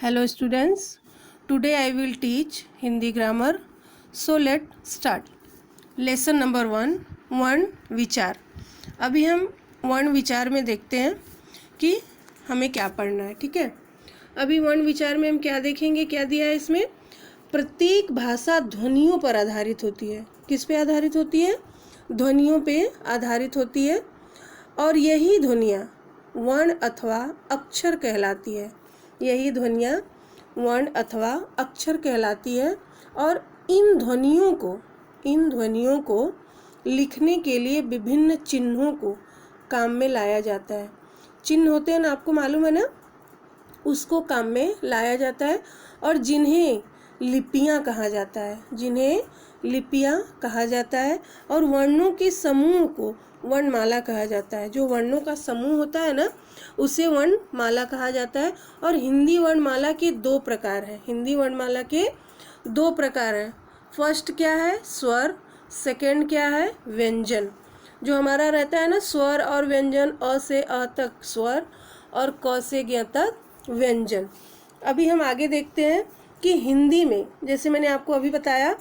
Hello students, today I will teach Hindi grammar. So let's start. Lesson number 1, वर्ण विचार. अभी हम वर्ण विचार में देखते हैं कि हमें क्या पढ़ना है. ठीक है, अभी वर्ण विचार में हम क्या देखेंगे, क्या दिया है इसमें. प्रत्येक भाषा ध्वनियों पर आधारित होती है. किस पे आधारित होती है? ध्वनियों पे आधारित होती है. और यही ध्वनियाँ वर्ण अथवा अक्षर कहलाती है. यही ध्वनियाँ वर्ण अथवा अक्षर कहलाती है. और इन ध्वनियों को लिखने के लिए विभिन्न चिन्हों को काम में लाया जाता है. चिन्ह होते हैं ना, आपको मालूम है ना, उसको काम में लाया जाता है. और जिन्हें लिपियाँ कहा जाता है, और वर्णों के समूह को वर्णमाला कहा जाता है. जो वर्णों का समूह होता है ना, उसे वर्णमाला कहा जाता है. और हिंदी वर्णमाला के दो प्रकार हैं. फर्स्ट क्या है? स्वर. सेकंड क्या है? व्यंजन. जो हमारा रहता है ना, स्वर और व्यंजन, अ से अ तक स्वर और क से ज्ञ तक व्यंजन. अभी हम आगे देखते हैं कि हिंदी में, जैसे मैंने आपको अभी बताया,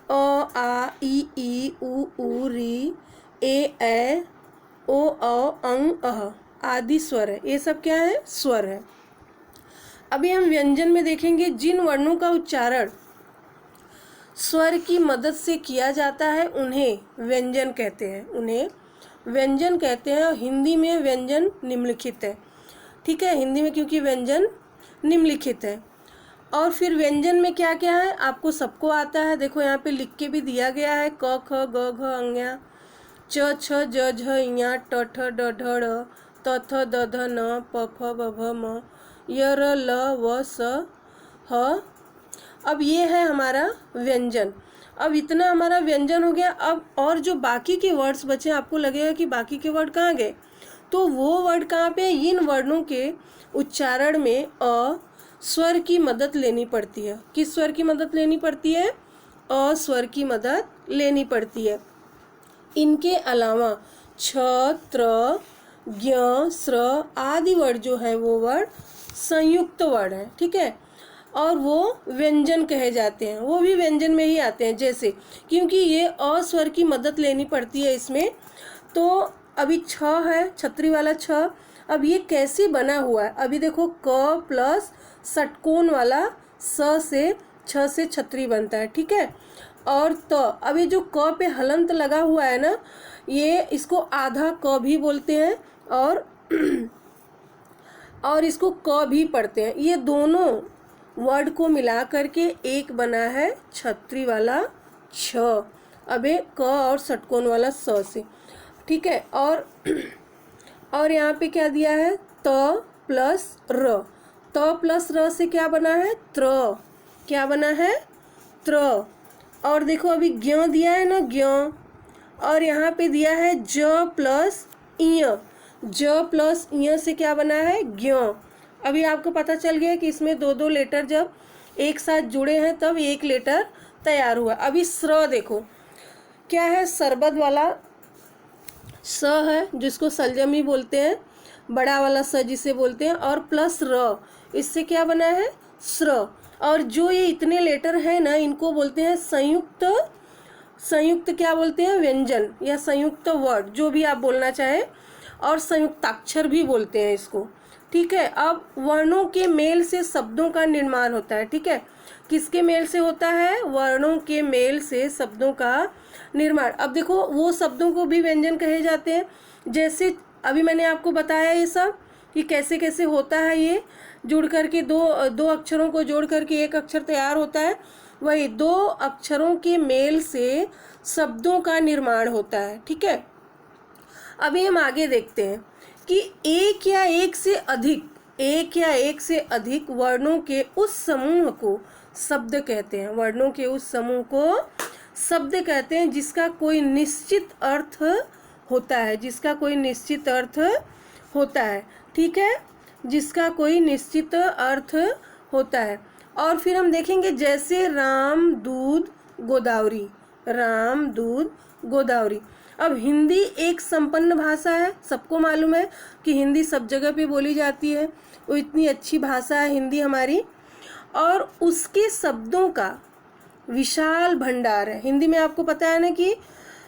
अ आ ई उ री ए ऐ ओ औ अं अह आदि स्वर है. ये सब क्या है? स्वर है. अभी हम व्यंजन में देखेंगे. जिन वर्णों का उच्चारण स्वर की मदद से किया जाता है उन्हें व्यंजन कहते हैं. और हिंदी में व्यंजन निम्नलिखित है. ठीक है, हिंदी में क्योंकि व्यंजन निम्नलिखित है. और फिर व्यंजन में क्या क्या है आपको सबको आता है. देखो यहाँ पे लिख के भी दिया गया है. क ख ग घ अंग्या, च छ ज झ इया, ट ठ ड ढ ड़, त थ द ध न, प फ ब भ म, य र ल व स ह. अब ये है हमारा व्यंजन. अब इतना हमारा व्यंजन हो गया. अब और जो बाकी के वर्ड्स बचे, आपको लगेगा कि बाकी के वर्ड कहाँ गए, तो वो वर्ड कहाँ पे? इन वर्णों के उच्चारण में अ स्वर की मदद लेनी पड़ती है. किस स्वर की मदद लेनी पड़ती है? अ स्वर की मदद लेनी पड़ती है. इनके अलावा छ, त्र, ज्ञ, स्र आदि वर्ड जो है वो वर्ड संयुक्त वर्ड है. ठीक है, और वो व्यंजन कहे जाते हैं. वो भी व्यंजन में ही आते हैं. जैसे क्योंकि ये अ स्वर की मदद लेनी पड़ती है इसमें, तो अभी छ है, छतरी वाला छ. अब ये कैसे बना हुआ है? अभी देखो, क प्लस षटकोण वाला स से छ से छतरी बनता है. ठीक है, और त. अब ये जो क पे हलंत लगा हुआ है ना, ये इसको आधा क भी बोलते हैं और इसको क भी पढ़ते हैं. ये दोनों वर्ड को मिला करके एक बना है छतरी वाला छ. अब ये क और षटकोण वाला स से. ठीक है, और यहाँ पे क्या दिया है? त प्लस र. त प्लस र से क्या बना है? त्र. क्या बना है? त्र. और देखो अभी ज्ञ दिया है ना, ज्ञ. और यहाँ पे दिया है ज प्लस इय. ज प्लस इय से क्या बना है? ज्ञ. अभी आपको पता चल गया कि इसमें दो दो लेटर जब एक साथ जुड़े हैं तब एक लेटर तैयार हुआ. अभी स्र देखो क्या है? सरबत वाला स है, जिसको सलजमी बोलते हैं, बड़ा वाला स जिसे बोलते हैं, और प्लस र. इससे क्या बना है? स्र. और जो ये इतने लेटर हैं ना, इनको बोलते हैं संयुक्त क्या बोलते हैं? व्यंजन या संयुक्त वर्ड, जो भी आप बोलना चाहें. और संयुक्ताक्षर भी बोलते हैं इसको. ठीक है, अब वर्णों के मेल से शब्दों का निर्माण होता है. ठीक है, किसके मेल से होता है? वर्णों के मेल से शब्दों का निर्माण. अब देखो, वो शब्दों को भी व्यंजन कहे जाते हैं. जैसे अभी मैंने आपको बताया ये सब कि कैसे कैसे होता है. ये जुड़ करके दो अक्षरों को जोड़ करके एक अक्षर तैयार होता है. वही दो अक्षरों के मेल से शब्दों का निर्माण होता है. ठीक है, अभी हम आगे देखते हैं कि एक या एक से अधिक वर्णों के उस समूह को शब्द कहते हैं. वर्णों के उस समूह को शब्द कहते हैं जिसका कोई निश्चित अर्थ होता है. ठीक है, जिसका कोई निश्चित अर्थ होता है. और फिर हम देखेंगे जैसे राम दूध गोदावरी. अब हिंदी एक संपन्न भाषा है. सबको मालूम है कि हिंदी सब जगह पे बोली जाती है. वो इतनी अच्छी भाषा है हिंदी हमारी. और उसके शब्दों का विशाल भंडार है। हिंदी में आपको पता है ना कि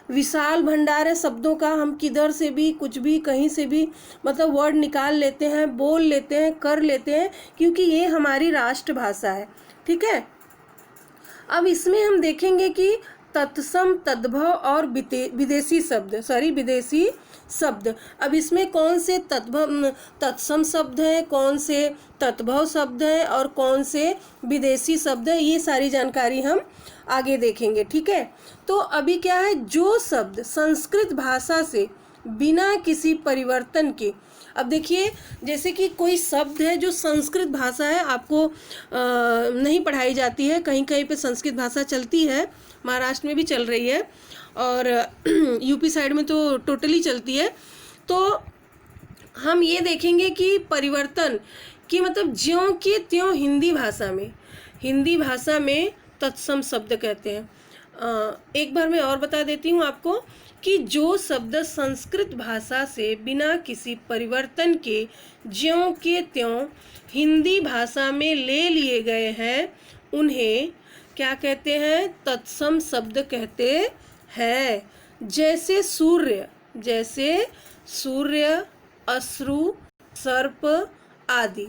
विशाल भंडार है शब्दों का, हम किधर से भी कुछ भी कहीं से भी मतलब वर्ड निकाल लेते हैं, बोल लेते हैं, कर लेते हैं, क्योंकि ये हमारी राष्ट्रभाषा है। ठीक है, अब इसमें हम देखेंगे कि तत्सम, तद्भव और विदेशी शब्द। अब इसमें कौन से तत्सम शब्द हैं, कौन से तद्भव शब्द हैं और कौन से विदेशी शब्द हैं, ये सारी जानकारी हम आगे देखेंगे। ठीक है, तो अभी क्या है, जो शब्द संस्कृत भाषा से बिना किसी परिवर्तन के, अब देखिए जैसे कि कोई शब्द है जो संस्कृत भाषा है, आपको नहीं पढ़ाई जाती है, कहीं कहीं पे संस्कृत भाषा चलती है, महाराष्ट्र में भी चल रही है और यूपी साइड में तो टोटली चलती है। तो हम ये देखेंगे कि परिवर्तन कि मतलब ज्यों के त्यों हिंदी भाषा में तत्सम शब्द कहते हैं। एक बार मैं और बता देती हूँ आपको कि जो शब्द संस्कृत भाषा से बिना किसी परिवर्तन के ज्यों के त्यों हिंदी भाषा में ले लिए गए हैं, उन्हें क्या कहते हैं, तत्सम शब्द कहते हैं। जैसे सूर्य, अश्रु, सर्प आदि।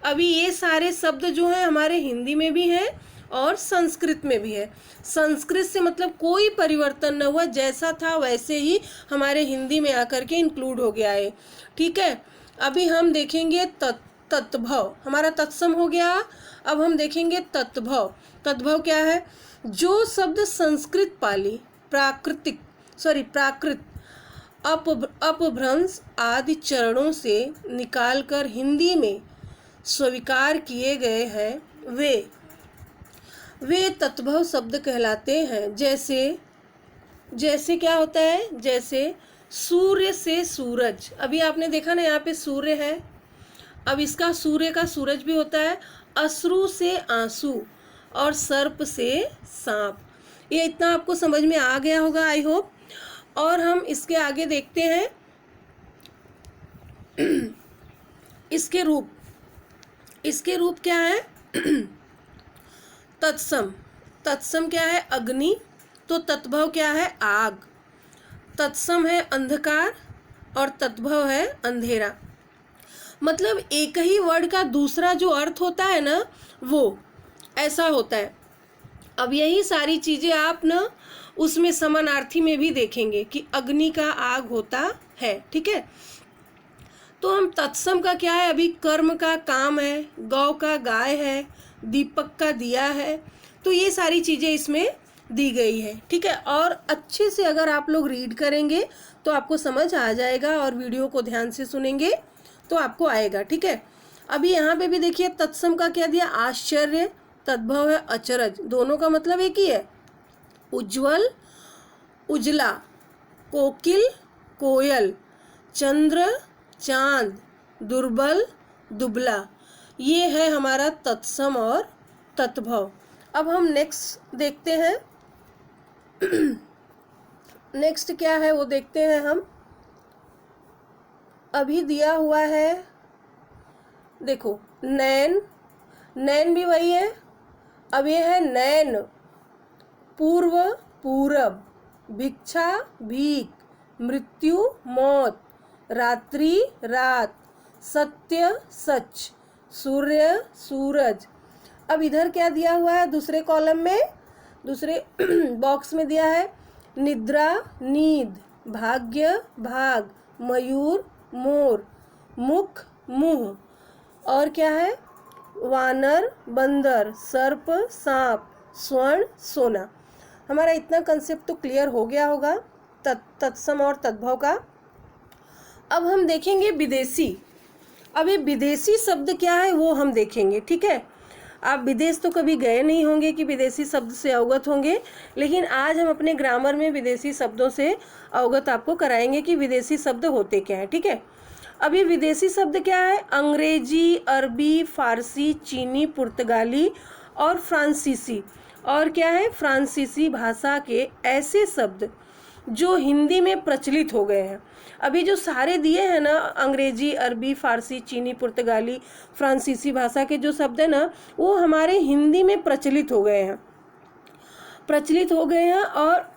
अभी ये सारे शब्द जो हैं हमारे हिंदी में भी हैं और संस्कृत में भी है। संस्कृत से मतलब कोई परिवर्तन न हुआ, जैसा था वैसे ही हमारे हिंदी में आकर के इंक्लूड हो गया है। ठीक है, अभी हम देखेंगे तत्भव, हमारा तत्सम हो गया। अब हम देखेंगे तत्भव। तत्भव क्या है, जो शब्द संस्कृत पाली प्राकृत अपभ्रंश आदि चरणों से निकालकर हिंदी में स्वीकार किए गए हैं, वे तत्भव शब्द कहलाते हैं। जैसे क्या होता है, जैसे सूर्य से सूरज। अभी आपने देखा ना, यहाँ पे सूर्य है, अब इसका सूर्य का सूरज भी होता है। अश्रु से आंसू और सर्प से सांप। ये इतना आपको समझ में आ गया होगा, आई होप। और हम इसके आगे देखते हैं इसके रूप क्या है। तत्सम क्या है, अग्नि। तो तत्भव क्या है, आग। तत्सम है अंधकार और तत्भव है अंधेरा। मतलब एक ही वर्ड का दूसरा जो अर्थ होता है ना, वो ऐसा होता है। अब यही सारी चीज़ें आप ना उसमें समानार्थी में भी देखेंगे कि अग्नि का आग होता है। ठीक है, तो हम तत्सम का क्या है, अभी कर्म का काम है, गौ का गाय है, दीपक का दिया है। तो ये सारी चीज़ें इसमें दी गई है। ठीक है, और अच्छे से अगर आप लोग रीड करेंगे तो आपको समझ आ जाएगा, और वीडियो को ध्यान से सुनेंगे तो आपको आएगा। ठीक है, अभी यहाँ पे भी देखिए तत्सम का क्या दिया, आश्चर्य। तद्भव है अचरज। दोनों का मतलब एक ही है, उज्ज्वल, उजला, कोकिल, कोयल, चंद्र, चांद, दुर्बल, दुबला। ये है हमारा तत्सम और तत्भव। अब हम नेक्स्ट देखते हैं नेक्स्ट क्या है वो देखते हैं हम। अभी दिया हुआ है, देखो नैन भी वही है। अब ये है नैन, पूर्व पूरब, भिक्षा भीख, मृत्यु मौत, रात्रि रात, सत्य सच, सूर्य सूरज। अब इधर क्या दिया हुआ है, दूसरे कॉलम में, दूसरे बॉक्स में दिया है निद्रा नींद, भाग्य भाग, मयूर मोर, मुख मुंह, और क्या है वानर बंदर, सर्प सांप, स्वर्ण सोना। हमारा इतना कंसेप्ट तो क्लियर हो गया होगा तत्सम और तद्भव का। अब हम देखेंगे विदेशी। अब ये विदेशी शब्द क्या है वो हम देखेंगे। ठीक है, आप विदेश तो कभी गए नहीं होंगे कि विदेशी शब्द से अवगत होंगे, लेकिन आज हम अपने ग्रामर में विदेशी शब्दों से अवगत आपको कराएंगे कि विदेशी शब्द होते क्या हैं। ठीक है, अब ये विदेशी शब्द क्या है, अंग्रेजी, अरबी, फारसी, चीनी, पुर्तगाली और फ्रांसीसी। और क्या है, फ्रांसीसी भाषा के ऐसे शब्द जो हिंदी में प्रचलित हो गए हैं। अभी जो सारे दिए हैं ना, अंग्रेजी, अरबी, फारसी, चीनी, पुर्तगाली, फ्रांसीसी भाषा के जो शब्द है ना, वो हमारे हिंदी में प्रचलित हो गए हैं और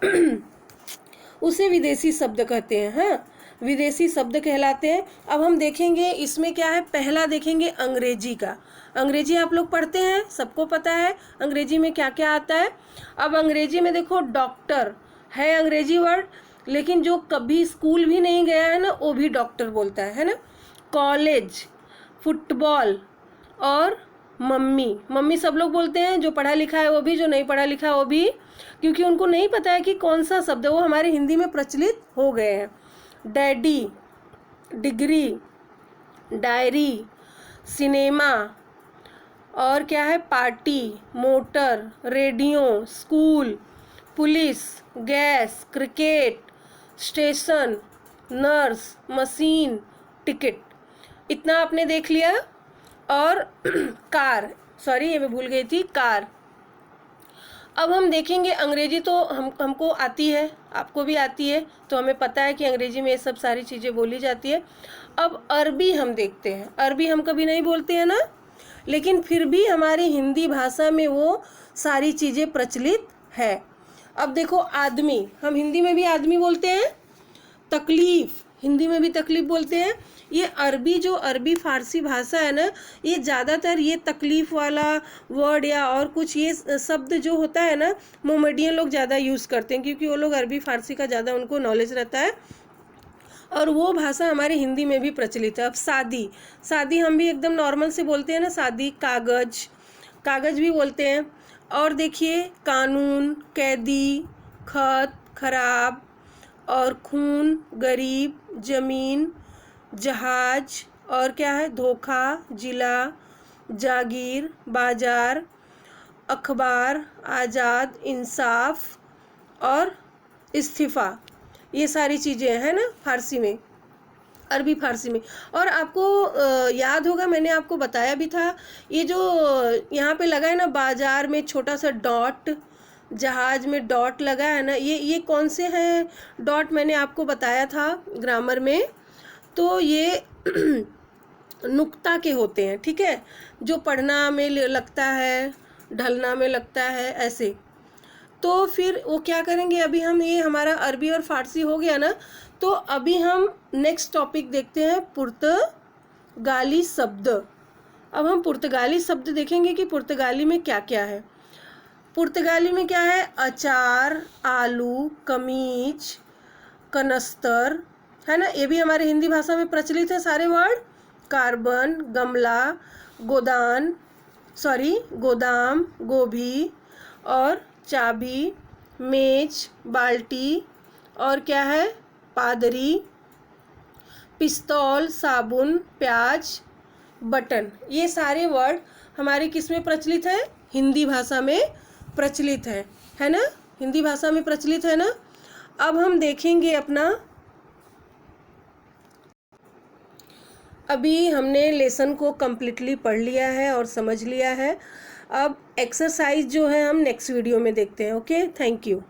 उसे विदेशी शब्द कहते हैं। हाँ, विदेशी शब्द कहलाते हैं। अब हम देखेंगे इसमें क्या है। पहला देखेंगे अंग्रेजी का। अंग्रेजी आप लोग पढ़ते हैं, सबको पता है अंग्रेजी में क्या क्या आता है। अब अंग्रेजी में देखो, डॉक्टर है अंग्रेजी वर्ड, लेकिन जो कभी स्कूल भी नहीं गया है ना, वो भी डॉक्टर बोलता है ना। कॉलेज, फुटबॉल और मम्मी सब लोग बोलते हैं, जो पढ़ा लिखा है वो भी, जो नहीं पढ़ा लिखा है वो भी, क्योंकि उनको नहीं पता है कि कौन सा शब्द है, वो हमारे हिंदी में प्रचलित हो गए हैं। डैडी, डिग्री, डायरी, सिनेमा और क्या है, party, motor, radio, school, police, gas, cricket, station, nurse, machine, ticket. इतना आपने देख लिया। और कार, सॉरी ये मैं भूल गई थी, कार। अब हम देखेंगे अंग्रेजी तो हमको आती है, आपको भी आती है, तो हमें पता है कि अंग्रेजी में ये सब सारी चीज़ें बोली जाती है। अब अरबी हम देखते हैं। अरबी हम कभी नहीं बोलते हैं ना, लेकिन फिर भी हमारी हिंदी भाषा में वो सारी चीज़ें प्रचलित है। अब देखो, आदमी, हम हिंदी में भी आदमी बोलते हैं। तकलीफ, हिंदी में भी तकलीफ बोलते हैं। ये अरबी, जो अरबी फारसी भाषा है ना, ये ज़्यादातर ये तकलीफ वाला वर्ड या और कुछ ये शब्द जो होता है ना, मोमेडियन लोग ज़्यादा यूज़ करते हैं, क्योंकि वो लोग अरबी फारसी का ज़्यादा उनको नॉलेज रहता है, और वो भाषा हमारे हिंदी में भी प्रचलित है। अब शादी हम भी एकदम नॉर्मल से बोलते हैं ना, शादी। कागज भी बोलते हैं। और देखिए, कानून, कैदी, खत, खराब और खून, गरीब, जमीन, जहाज और क्या है, धोखा, जिला, जागीर, बाजार, अखबार, आज़ाद, इंसाफ और इस्तीफ़ा। ये सारी चीज़ें हैं ना फारसी में, अरबी फारसी में। और आपको याद होगा, मैंने आपको बताया भी था, ये जो यहाँ पे लगा है ना बाजार में छोटा सा डॉट, जहाज में डॉट लगा है ना, ये कौन से हैं डॉट, मैंने आपको बताया था ग्रामर में। तो ये नुक्ता के होते हैं, ठीक है, जो पढ़ना में लगता है, ढलना में लगता है, ऐसे। तो फिर वो क्या करेंगे, अभी हम, ये हमारा अरबी और फारसी हो गया ना, तो अभी हम नेक्स्ट टॉपिक देखते हैं, पुर्तगाली शब्द। अब हम पुर्तगाली शब्द देखेंगे कि पुर्तगाली में क्या क्या है। पुर्तगाली में क्या है, अचार, आलू, कमीज, कनस्तर, है ना, ये भी हमारे हिंदी भाषा में प्रचलित है सारे वर्ड। कार्बन, गमला, गोदाम, गोभी और चाबी, मेज, बाल्टी और क्या है, पादरी, पिस्तौल, साबुन, प्याज, बटन। ये सारे वर्ड हमारे किस में प्रचलित है, हिंदी भाषा में प्रचलित है ना, हिंदी भाषा में प्रचलित है ना। अब हम देखेंगे अपना, अभी हमने लेसन को कम्प्लीटली पढ़ लिया है और समझ लिया है। अब एक्सरसाइज जो है हम नेक्स्ट वीडियो में देखते हैं। Okay, thank you.